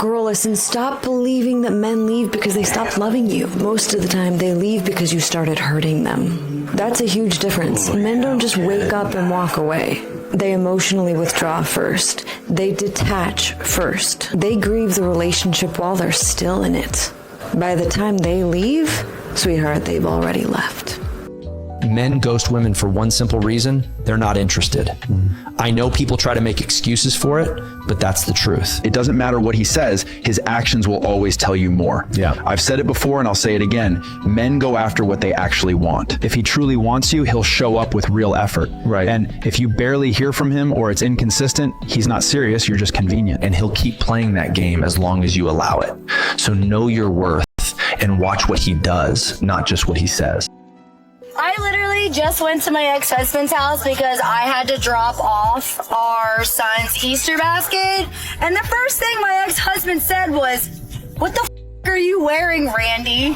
Girl, listen, stop believing that men leave because they stopped loving you. Most of the time, they leave because you started hurting them. That's a huge difference. Men don't just wake up and walk away. They emotionally withdraw first. They detach first. They grieve the relationship while they're still in it. By the time they leave, sweetheart, they've already left. Men ghost women for one simple reason: they're not interested. I know people try to make excuses for it, but that's the truth. It doesn't matter what he says, his actions will always tell you more. Yeah. I've said it before and I'll say it again. Men go after what they actually want. If he truly wants you, he'll show up with real effort. Right. And if you barely hear from him or it's inconsistent, he's not serious, you're just convenient. And he'll keep playing that game as long as you allow it. So know your worth and watch what he does, not just what he says. I literally just went to my ex-husband's house because I had to drop off our son's Easter basket. And the first thing my ex-husband said was, "What the f*** are you wearing, Randy?"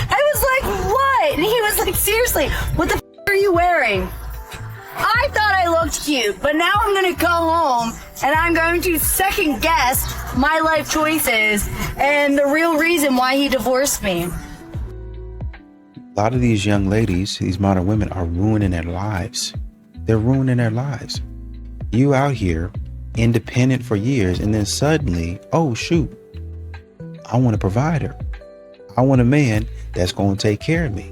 I was like, "What?" And he was like, "Seriously, what the f*** are you wearing?" I thought I looked cute, but now I'm going to go home and I'm going to second guess my life choices and the real reason why he divorced me. A lot of these young ladies, these modern women, are ruining their lives. They're ruining their lives. You out here, independent for years, and then suddenly, oh shoot, I want a provider. I want a man that's going to take care of me.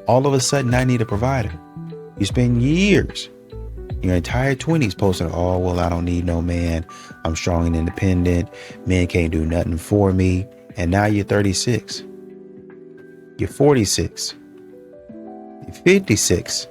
All of a sudden, I need a provider. You spend years, your entire 20s posting, oh, well, I don't need no man. I'm strong and independent. Men can't do nothing for me. And now you're 36. You're 46. You're 56.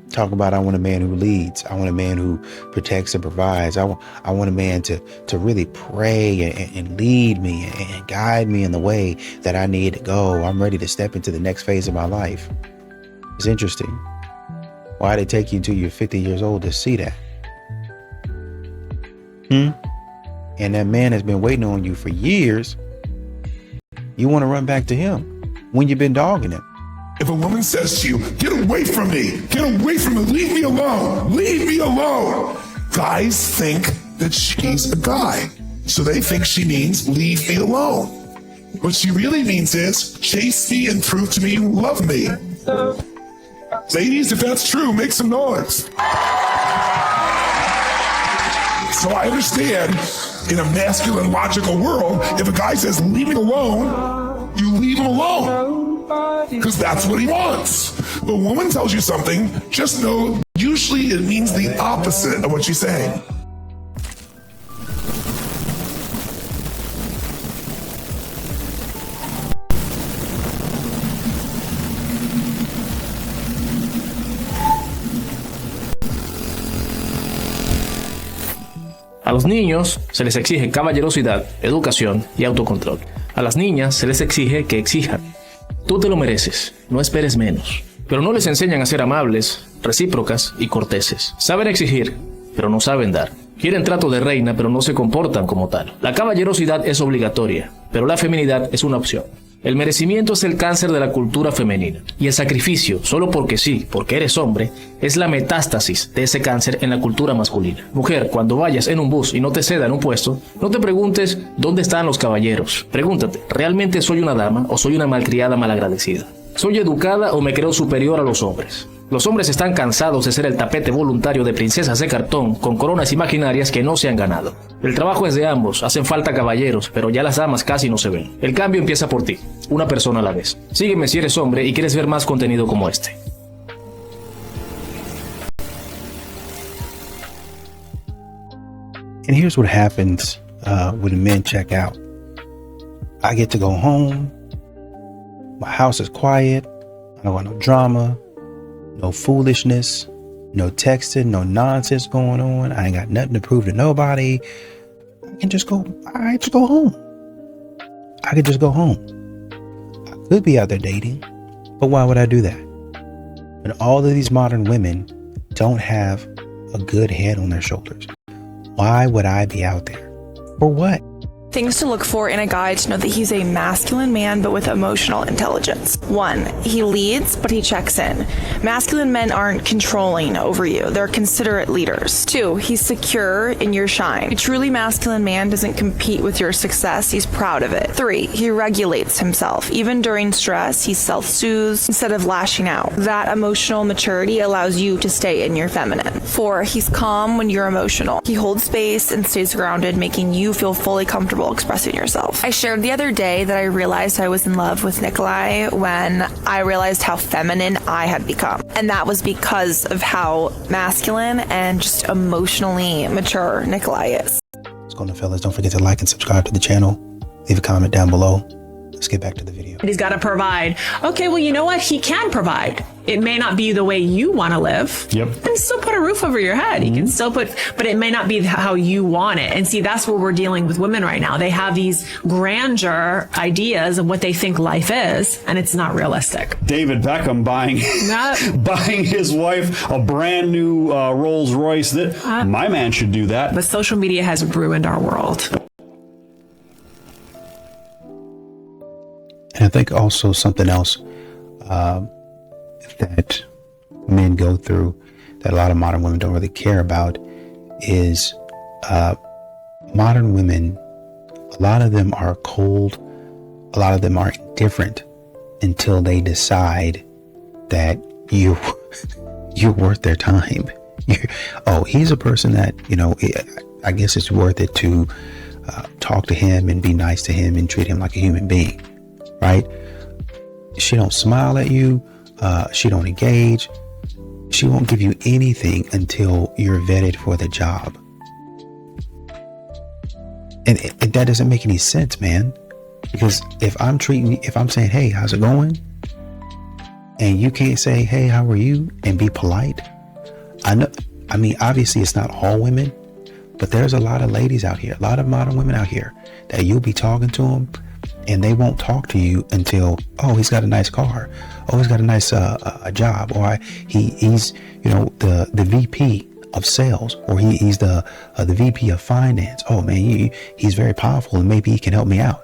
Talk about, I want a man who leads. I want a man who protects and provides. I want a man to really pray and lead me and guide me in the way that I need to go. I'm ready to step into the next phase of my life. It's interesting. Why did it take you until you're 50 years old to see that? And that man has been waiting on you for years. You want to run back to him when you've been dogging him. If a woman says to you, "Get away from me, get away from me, leave me alone, leave me alone," guys think that she's a guy. So they think she means leave me alone. What she really means is chase me and prove to me you love me. Ladies, if that's true, make some noise. So I understand, in a masculine, logical world, if a guy says, "Leave me alone," you leave him alone. Because that's what he wants. But a woman tells you something, just know, usually it means the opposite of what she's saying. A los niños se les exige caballerosidad, educación y autocontrol. A las niñas se les exige que exijan. Tú te lo mereces, no esperes menos. Pero no les enseñan a ser amables, recíprocas y corteses. Saben exigir, pero no saben dar. Quieren trato de reina, pero no se comportan como tal. La caballerosidad es obligatoria, pero la feminidad es una opción. El merecimiento es el cáncer de la cultura femenina. Y el sacrificio, solo porque sí, porque eres hombre, es la metástasis de ese cáncer en la cultura masculina. Mujer, cuando vayas en un bus y no te cedan un puesto, no te preguntes ¿dónde están los caballeros? Pregúntate, ¿realmente soy una dama o soy una malcriada malagradecida? ¿Soy educada o me creo superior a los hombres? Los hombres están cansados de ser el tapete voluntario de princesas de cartón con coronas imaginarias que no se han ganado. El trabajo es de ambos, hacen falta caballeros, pero ya las damas casi no se ven. El cambio empieza por ti, una persona a la vez. Sígueme si eres hombre y quieres ver más contenido como este. And here's what happens when men check out. I get to go home. My house is quiet. I don't want no drama. No foolishness, no texting, no nonsense going on. I ain't got nothing to prove to nobody. I can just go home. I could just go home. I could be out there dating, but why would I do that? When all of these modern women don't have a good head on their shoulders, why would I be out there? For what? Things to look for in a guy to know that he's a masculine man but with emotional intelligence. 1. He leads, but he checks in. Masculine men aren't controlling over you. They're considerate leaders. 2. He's secure in your shine. A truly masculine man doesn't compete with your success. He's proud of it. 3. He regulates himself. Even during stress, he self-soothes instead of lashing out. That emotional maturity allows you to stay in your feminine. 4. He's calm when you're emotional. He holds space and stays grounded, making you feel fully comfortable expressing yourself. I shared the other day that I realized I was in love with Nikolai when I realized how feminine I had become. And that was because of how masculine and just emotionally mature Nikolai is. What's going on, fellas? Don't forget to like and subscribe to the channel. Leave a comment down below. Let's get back to the video. He's got to provide. Okay, well, you know what? He can provide. It may not be the way you want to live. Yep. And still put a roof over your head. He can still put, but it may not be how you want it. And see, that's where we're dealing with women right now. They have these grandeur ideas of what they think life is, and it's not realistic. David Beckham buying his wife a brand new Rolls Royce. My man should do that. But social media has ruined our world. And I think also something else that men go through that a lot of modern women don't really care about is modern women, a lot of them are cold, a lot of them are indifferent until they decide that you're worth their time. He's a person that, I guess it's worth it to talk to him and be nice to him and treat him like a human being. Right? She don't smile at you. She don't engage. She won't give you anything until you're vetted for the job. And that doesn't make any sense, man. Because if I'm saying, hey, how's it going? And you can't say, hey, how are you? And be polite. Obviously it's not all women, but there's a lot of ladies out here, a lot of modern women out here that you'll be talking to them and they won't talk to you until, oh, he's got a nice car. Oh, he's got a nice a job. Or he's the VP of sales, or he's the VP of finance. Oh man, he's very powerful and maybe he can help me out.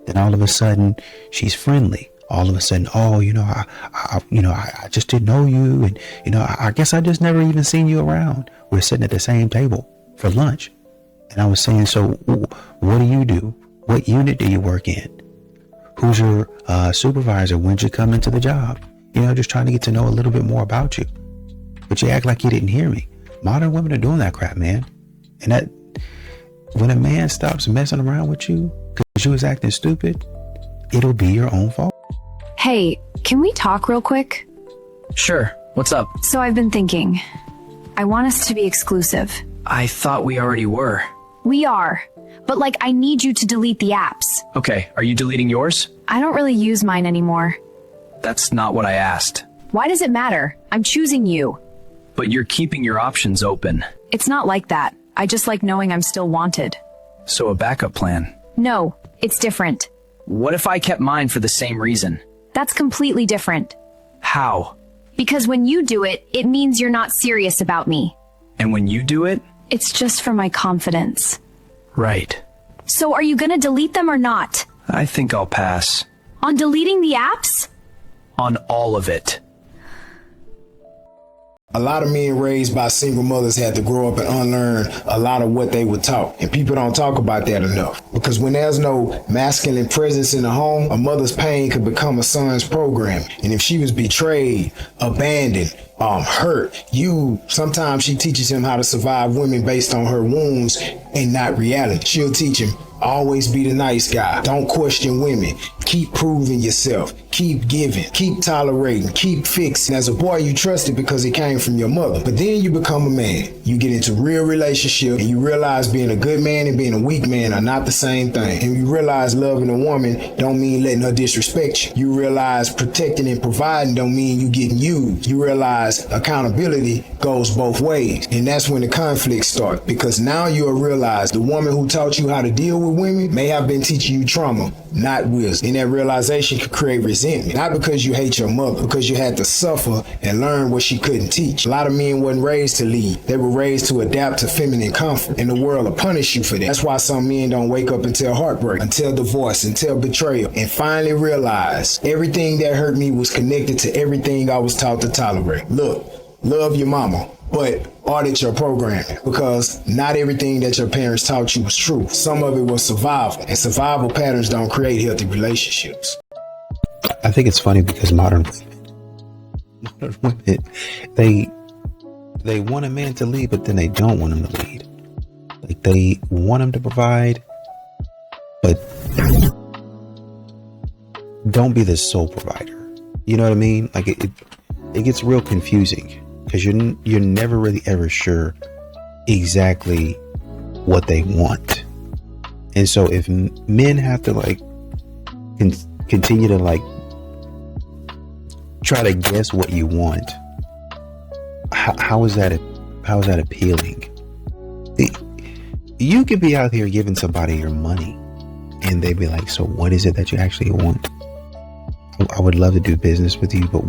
Then all of a sudden she's friendly. All of a sudden, oh, I just didn't know you, and I guess I just never even seen you around. We're sitting at the same table for lunch, and I was saying, so what do you do? What unit do you work in? Who's your supervisor? When'd you come into the job? Just trying to get to know a little bit more about you. But you act like you didn't hear me. Modern women are doing that crap, man. And that when a man stops messing around with you because you was acting stupid, it'll be your own fault. Hey, can we talk real quick? Sure. What's up? So I've been thinking. I want us to be exclusive. I thought we already were. We are. But I need you to delete the apps. Okay, are you deleting yours? I don't really use mine anymore. That's not what I asked. Why does it matter? I'm choosing you. But you're keeping your options open. It's not like that. I just like knowing I'm still wanted. So a backup plan? No, it's different. What if I kept mine for the same reason? That's completely different. How? Because when you do it, it means you're not serious about me. And when you do it? It's just for my confidence. Right. So are you gonna delete them or not? I think I'll pass. On deleting the apps? On all of it. A lot of men raised by single mothers had to grow up and unlearn a lot of what they were taught. And people don't talk about that enough. Because when there's no masculine presence in the home, a mother's pain could become a son's program. And if she was betrayed, abandoned, hurt, sometimes she teaches him how to survive women based on her wounds and not reality. She'll teach him, always be the nice guy. Don't question women. Keep proving yourself. Keep giving. Keep tolerating. Keep fixing. As a boy, you trust it because it came from your mother. But then you become a man. You get into real relationship and you realize being a good man and being a weak man are not the same thing. And you realize loving a woman don't mean letting her disrespect you. You realize protecting and providing don't mean you getting used. You realize accountability goes both ways. And that's when the conflicts start. Because now you'll realize the woman who taught you how to deal with women may have been teaching you trauma, not wisdom. And that realization could create resentment resentment. Not because you hate your mother, because you had to suffer and learn what she couldn't teach. A lot of men wasn't raised to lead. They were raised to adapt to feminine comfort, and the world will punish you for that. That's why some men don't wake up until heartbreak, until divorce, until betrayal, and finally realize everything that hurt me was connected to everything I was taught to tolerate. Look, love your mama, but audit your programming, because not everything that your parents taught you was true. Some of it was survival, and survival patterns don't create healthy relationships. I think it's funny because modern women, they want a man to lead, but then they don't want him to lead. Like, they want him to provide, but don't be the sole provider. You know what I mean? Like, it gets real confusing, because you're never really ever sure exactly what they want. And so if men have to like continue to like try to guess what you want, how is that appealing? You could be out here giving somebody your money and they'd be like, so what is it that you actually want? I would love to do business with you, but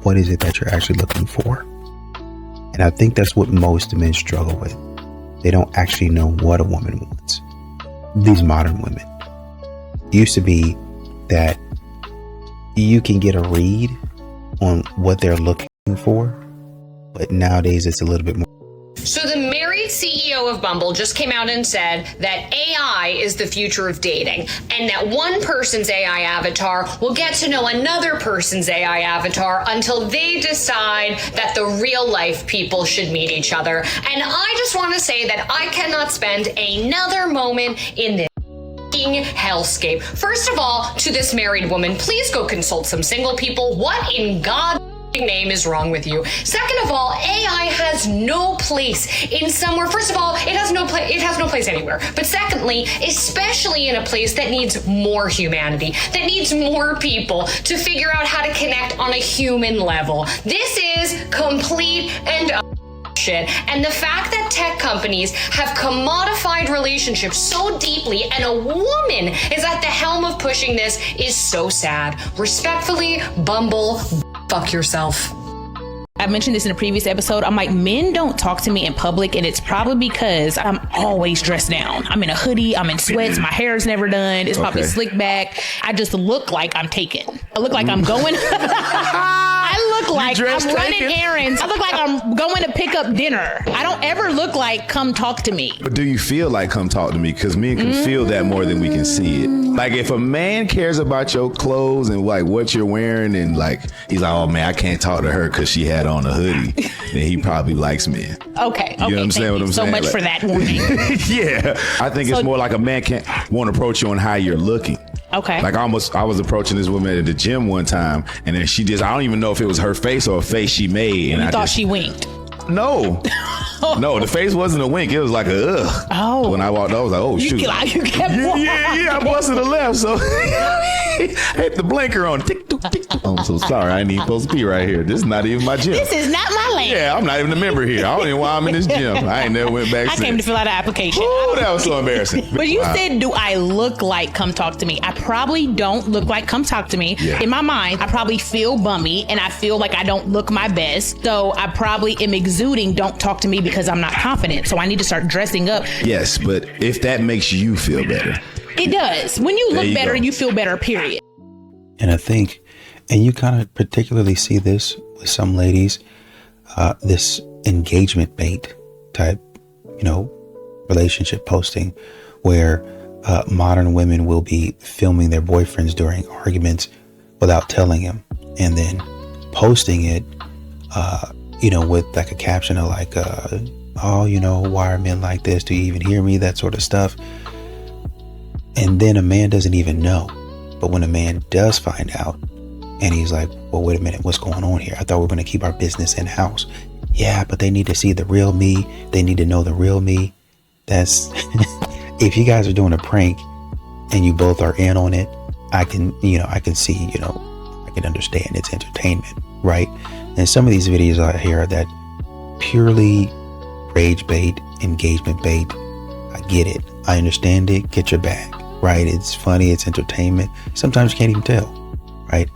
what is it that you're actually looking for? And I think that's what most men struggle with. They don't actually know what a woman wants. These modern women. It used to be that you can get a read on what they're looking for, but nowadays it's a little bit more. So the married CEO of Bumble just came out and said that AI is the future of dating, and that one person's AI avatar will get to know another person's AI avatar until they decide that the real life people should meet each other. And I just want to say that I cannot spend another moment in this hellscape. First of all, to this married woman, please go consult some single people. What in God's name is wrong with you? Second of all, AI has no place in somewhere. First of all, it has no place anywhere. But secondly, especially in a place that needs more humanity, that needs more people to figure out how to connect on a human level. This is complete and shit. And the fact that tech companies have commodified relationships so deeply and a woman is at the helm of pushing this is so sad. Respectfully, Bumble, fuck yourself. I mentioned this in a previous episode. I'm like, men don't talk to me in public, and it's probably because I'm always dressed down. I'm in a hoodie, I'm in sweats, my hair is never done, it's probably slicked back. I just look like I'm taken. I look like I'm going. I look like I'm running errands. I look like I'm going to pick up dinner. I don't ever look like come talk to me. But do you feel like come talk to me? Because men can feel that more than we can see it. Like if a man cares about your clothes and like what you're wearing, and like he's like, oh man, I can't talk to her because she had on a hoodie, then he probably likes men. Okay. You know what I'm saying? What I'm so saying? much Like, for that warning. yeah. I think it's more like a man can't want to approach you on how you're looking. Okay. Like I was approaching this woman at the gym one time, and then she just, I don't even know if it was her face or a face she made. And You I thought just, she winked. No. No, the face wasn't a wink. It was like a ugh. Oh. When I walked, I was like, oh, shoot. You kept walking. Yeah, I busted the left, so hit the blinker on. Tick, took, tick, took. I'm so sorry. I ain't even supposed to be right here. This is not even my gym. This is not my lane. Yeah, I'm not even a member here. I don't even know why I'm in this gym. I ain't never went back I since. came to fill out an application. Ooh, that was so embarrassing. But you Wow. said, do I look like come talk to me? I probably don't look like come talk to me. Yeah. In my mind, I probably feel bummy and I feel like I don't look my best. So I probably am exuding don't talk to me because I'm not confident. So I need to start dressing up. Yes, but if that makes you feel better. It does. When you There look you better, go. you feel better, period. And I think, and you kind of particularly see this with some ladies, this engagement bait type, relationship posting where modern women will be filming their boyfriends during arguments without telling him, and then posting it, with like a caption of like, why are men like this? Do you even hear me? That sort of stuff. And then a man doesn't even know. But when a man does find out and he's like, well, wait a minute, what's going on here? I thought we were going to keep our business in house. Yeah, but they need to see the real me. They need to know the real me. That's if you guys are doing a prank and you both are in on it, I can see, I can understand it's entertainment, right? And some of these videos out here are that purely rage bait, engagement bait. I get it. I understand it. Get your bag, right? It's funny. It's entertainment. Sometimes you can't even tell, right?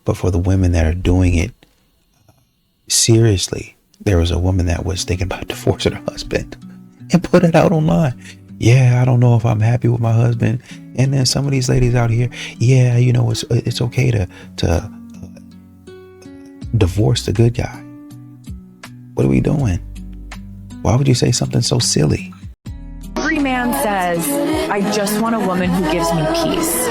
But for the women that are doing it seriously, there was a woman that was thinking about divorcing her husband and put it out online. Yeah, I don't know if I'm happy with my husband. And then some of these ladies out here, yeah, you know, it's okay to divorce the good guy. What are we doing? Why would you say something so silly? Every man says, I just want a woman who gives me peace.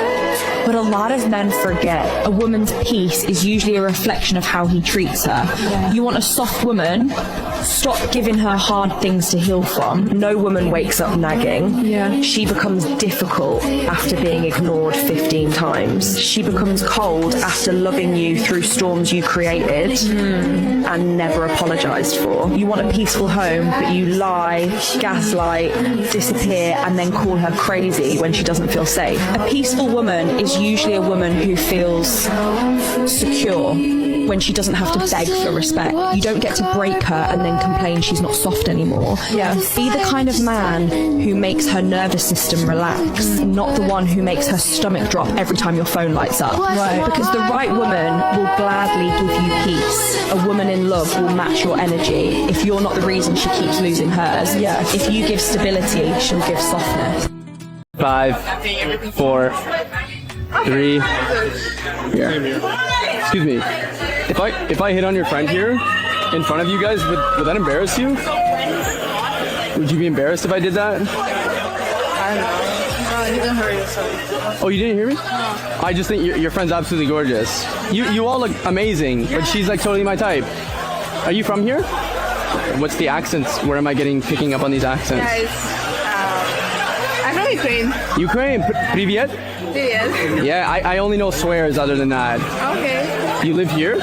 But a lot of men forget a woman's peace is usually a reflection of how he treats her. You want a soft woman, stop giving her hard things to heal from. No woman wakes up nagging. Yeah. She becomes difficult after being ignored 15 times. She becomes cold after loving you through storms you created and never apologized for. You want a peaceful home, but you lie, gaslight, disappear, and then call her crazy when she doesn't feel safe. A peaceful woman is usually a woman who feels secure when she doesn't have to beg for respect. You don't get to break her and then complain she's not soft anymore. Yeah. Be the kind of man who makes her nervous system relax, not the one who makes her stomach drop every time your phone lights up. Right. Because the right woman will gladly give you peace. A woman in love will match your energy. If you're not the reason she keeps losing hers, yeah. If you give stability, she'll give softness. 5, 4, 3. Yeah. Excuse me. If I hit on your friend here in front of you guys, would that embarrass you? Would you be embarrassed if I did that? I don't know. No, you didn't hear yourself. Oh, you didn't hear me? No. I just think your friend's absolutely gorgeous. You all look amazing, but she's like totally my type. Are you from here? What's the accents? Where am I picking up on these accents? I'm from Ukraine. Ukraine. Привет. Привет. Yeah, I only know swears other than that. Okay. You live here?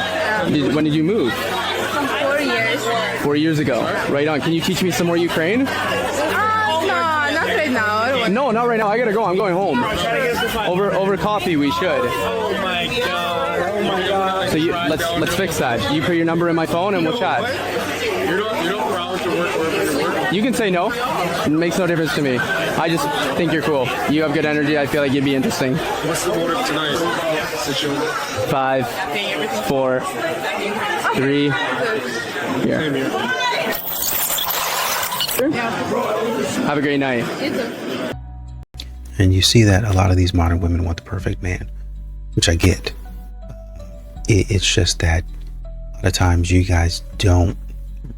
When did you move? 4 years. 4 years ago. Right on. Can you teach me some more Ukraine? No, not right now. No, not right now. I gotta go. I'm going home. Over coffee, we should. Oh my god. Oh my god. So let's fix that. You put your number in my phone and we'll chat. You don't promise to work wherever you work? You can say no. It makes no difference to me. I just think you're cool. You have good energy. I feel like you'd be interesting. What's the motive tonight? 5, 4, 3. Here. Have a great night. And you see that a lot of these modern women want the perfect man, which I get. It's just that a lot of times you guys don't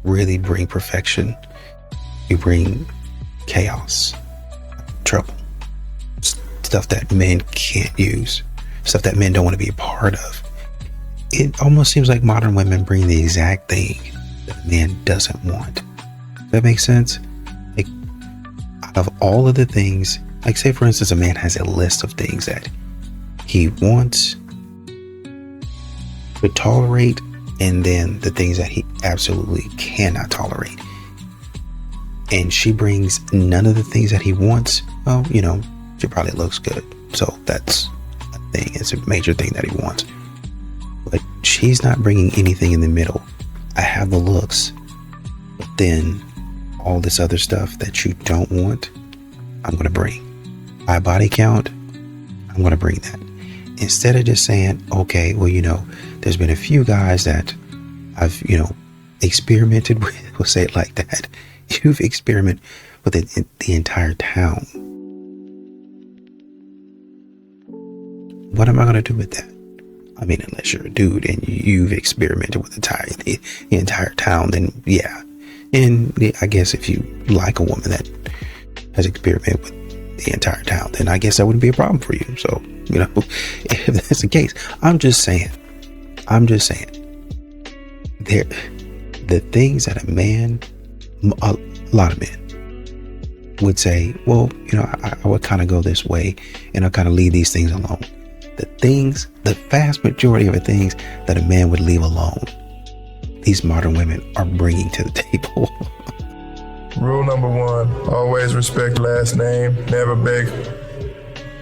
really bring perfection. You bring chaos, trouble, stuff that men can't use, stuff that men don't want to be a part of. It almost seems like modern women bring the exact thing that a man doesn't want. Does that make sense? Like, out of all of the things, like say for instance, a man has a list of things that he wants, would tolerate, and then the things that he absolutely cannot tolerate. And she brings none of the things that he wants. Well, you know, she probably looks good, so that's a thing. It's a major thing that he wants. But she's not bringing anything in the middle. I have the looks, but then all this other stuff that you don't want, I'm going to bring. My body count, I'm going to bring that. Instead of just saying, okay, well, you know, there's been a few guys that I've, you know, experimented with. We'll say it like that. You've experimented with the entire town. What am I going to do with that? I mean, unless you're a dude and you've experimented with the entire town, then yeah. And I guess if you like a woman that has experimented with the entire town, then I guess that wouldn't be a problem for you. So, you know, if that's the case, I'm just saying, the things that a man, a lot of men would say, well, you know, I would kind of go this way and I'll kind of leave these things alone. The vast majority of the things that a man would leave alone, these modern women are bringing to the table. Rule number 1, always respect last name, never beg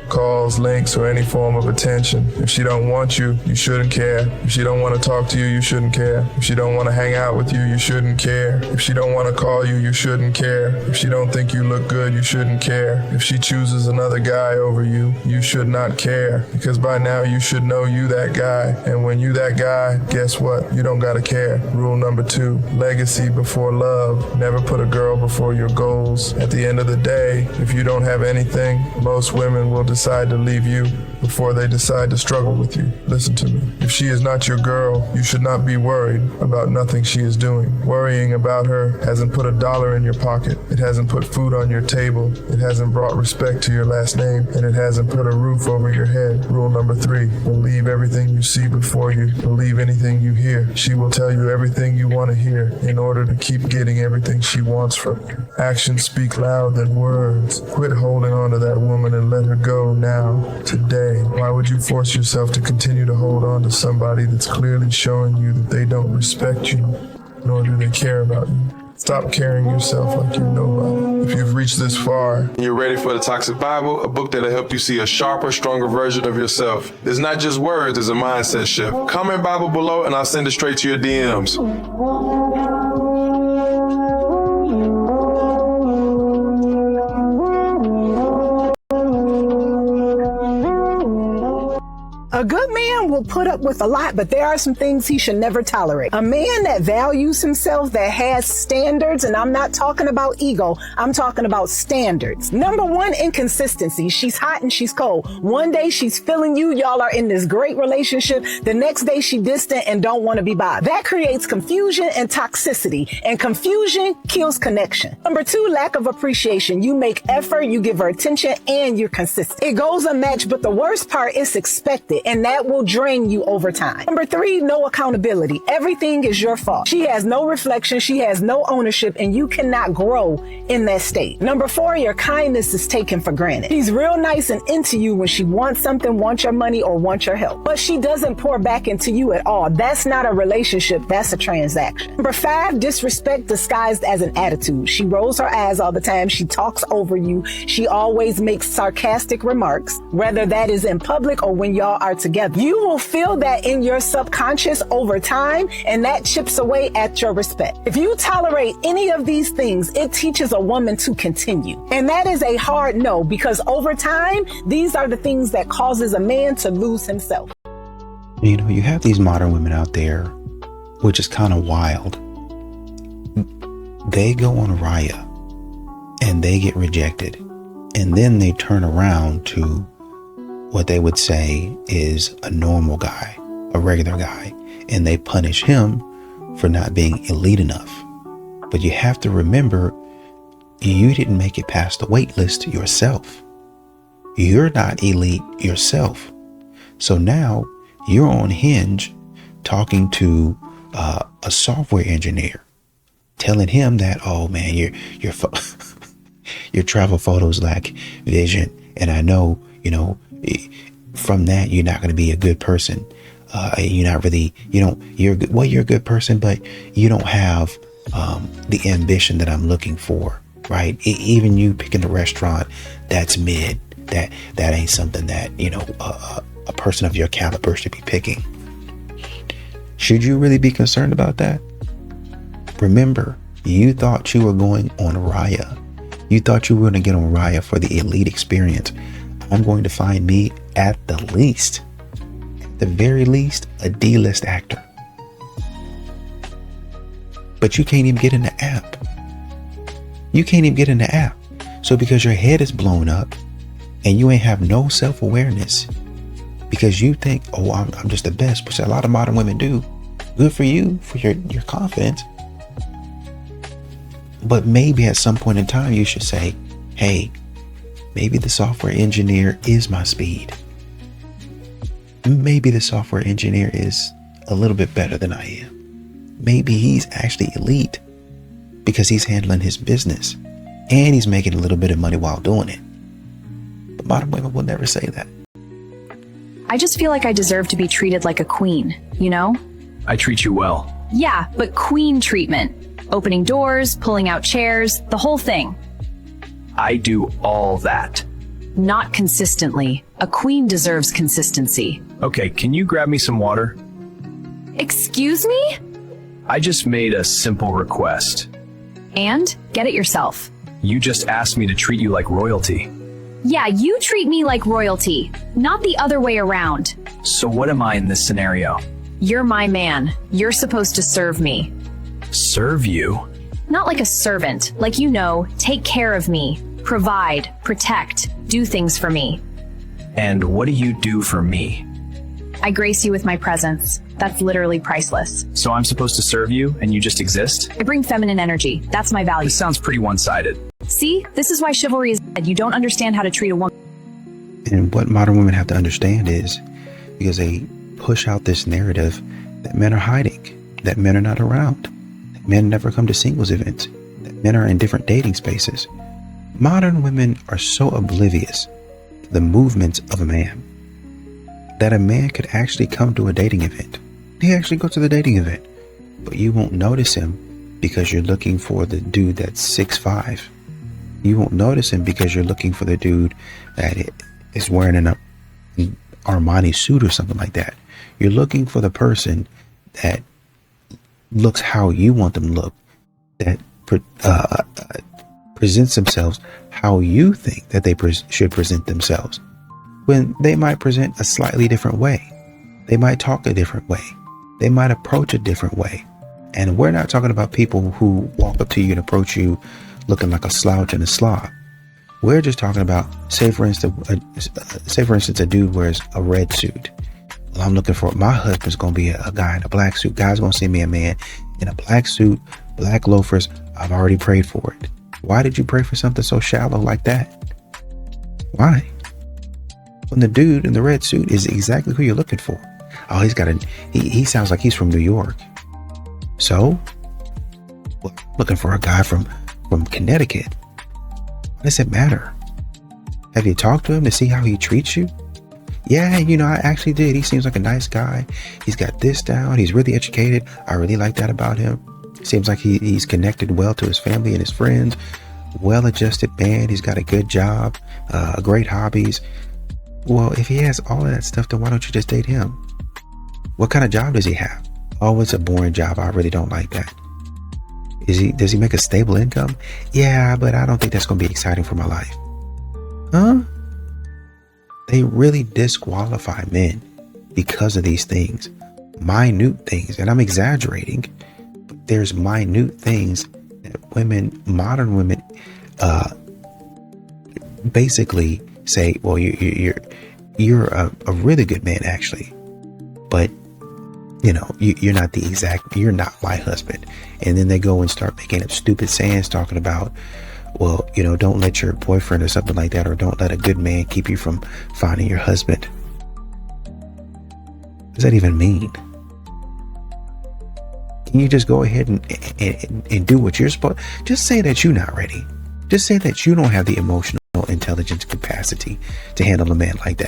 calls, links, or any form of attention. If she don't want you, you shouldn't care. If she don't want to talk to you, you shouldn't care. If she don't want to hang out with you, you shouldn't care. If she don't want to call you, you shouldn't care. If she don't think you look good, you shouldn't care. If she chooses another guy over you, you should not care. Because by now you should know you that guy. And when you that guy, guess what? You don't gotta care. Rule number 2, legacy before love. Never put a girl before your goals. At the end of the day, if you don't have anything, most women will decide to leave you before they decide to struggle with you. Listen to me. If she is not your girl, you should not be worried about nothing she is doing. Worrying about her hasn't put $1 in your pocket. It hasn't put food on your table. It hasn't brought respect to your last name. And it hasn't put a roof over your head. Rule number 3, believe everything you see before you. Believe anything you hear. She will tell you everything you want to hear in order to keep getting everything she wants from you. Actions speak louder than words. Quit holding on to that woman and let her go now, today. Why would you force yourself to continue to hold on to somebody that's clearly showing you that they don't respect you, nor do they care about you? Stop carrying yourself like you're nobody. If you've reached this far, you're ready for the Toxic Bible, a book that'll help you see a sharper, stronger version of yourself. It's not just words, it's a mindset shift. Comment Bible below and I'll send it straight to your DMs. A good man will put up with a lot, but there are some things he should never tolerate. A man that values himself, that has standards, and I'm not talking about ego, I'm talking about standards. Number 1, inconsistency. She's hot and she's cold. One day she's feeling you, y'all are in this great relationship. The next day she's distant and don't want to be bothered. That creates confusion and toxicity, and confusion kills connection. Number 2, lack of appreciation. You make effort, you give her attention, and you're consistent. It goes unmatched, but the worst part is expected, and that will drain you over time. Number 3, no accountability. Everything is your fault. She has no reflection, she has no ownership, and you cannot grow in that state. Number 4, your kindness is taken for granted. She's real nice and into you when she wants something, wants your money, or wants your help. But she doesn't pour back into you at all. That's not a relationship, that's a transaction. Number 5, disrespect disguised as an attitude. She rolls her eyes all the time, she talks over you, she always makes sarcastic remarks, whether that is in public or when y'all are together. You will feel that in your subconscious over time, and that chips away at your respect. If you tolerate any of these things, it teaches a woman to continue. And that is a hard no, because over time, these are the things that causes a man to lose himself. You know, you have these modern women out there, which is kind of wild. They go on Raya and they get rejected. And then they turn around to what they would say is a normal guy, a regular guy, and they punish him for not being elite enough. But you have to remember, you didn't make it past the wait list yourself. You're not elite yourself. So now you're on Hinge talking to a software engineer, telling him that, oh man, your travel photos lack vision. And I know, from that, you're not going to be a good person. You're not really, you're a good person, but you don't have the ambition that I'm looking for, right? Even you picking a restaurant, that's mid. That ain't something that, a person of your caliber should be picking. Should you really be concerned about that? Remember, you thought you were going on Raya. You thought you were going to get on Raya for the elite experience. I'm going to find me at the very least, a D-list actor. But you can't even get in the app. So because your head is blown up and you ain't have no self-awareness, because you think, oh, I'm just the best, which a lot of modern women do. Good for you, for your confidence. But maybe at some point in time, you should say, hey, maybe the software engineer is my speed. Maybe the software engineer is a little bit better than I am. Maybe he's actually elite because he's handling his business and he's making a little bit of money while doing it. But modern women will never say that. I just feel like I deserve to be treated like a queen, I treat you well. Yeah, but queen treatment. Opening doors, pulling out chairs, the whole thing. I do all that. Not consistently. A queen deserves consistency. Okay, can you grab me some water? Excuse me? I just made a simple request. And get it yourself. You just asked me to treat you like royalty. Yeah, you treat me like royalty, not the other way around. So what am I in this scenario? You're my man. You're supposed to serve me. Serve you? Not like a servant, like take care of me, provide, protect, do things for me. And what do you do for me? I grace you with my presence. That's literally priceless. So I'm supposed to serve you and you just exist? I bring feminine energy. That's my value. This sounds pretty one-sided. See, this is why chivalry is dead. You don't understand how to treat a woman. And what modern women have to understand is, because they push out this narrative that men are hiding, that men are not around, that men never come to singles events, that men are in different dating spaces. Modern women are so oblivious to the movements of a man that a man could actually come to a dating event. He actually go to the dating event, but you won't notice him because you're looking for the dude that's 6'5". You won't notice him because you're looking for the dude that is wearing an Armani suit or something like that. You're looking for the person that looks how you want them to look, that presents themselves how you think that they should present themselves, when they might present a slightly different way. They might talk a different way. They might approach a different way. And we're not talking about people who walk up to you and approach you looking like a slouch and a slob. We're just talking about, say for instance, a dude wears a red suit. Well, I'm looking for, my husband's going to be a guy in a black suit. God's going to send me a man in a black suit, black loafers. I've already prayed for it. Why did you pray for something so shallow like that? Why? When the dude in the red suit is exactly who you're looking for. Oh, he sounds like he's from New York. So, well, looking for a guy from Connecticut. What does it matter? Have you talked to him to see how he treats you? Yeah, I actually did. He seems like a nice guy. He's got this down. He's really educated. I really like that about him. Seems like he's connected well to his family and his friends. Well-adjusted man. He's got a good job, great hobbies. Well, if he has all of that stuff, then why don't you just date him? What kind of job does he have? Oh, it's a boring job. I really don't like that. Does he make a stable income? Yeah, but I don't think that's going to be exciting for my life. Huh? They really disqualify men because of these things. Minute things. And I'm exaggerating, but there's minute things that modern women, basically say, well, you're a really good man, actually, but you're not my husband. And then they go and start making up stupid sayings talking about, well, don't let your boyfriend or something like that, or don't let a good man keep you from finding your husband. What does that even mean? Can you just go ahead and do what you're supposed? Just say that you're not ready. Just say that you don't have the emotional intelligence capacity to handle a man like that.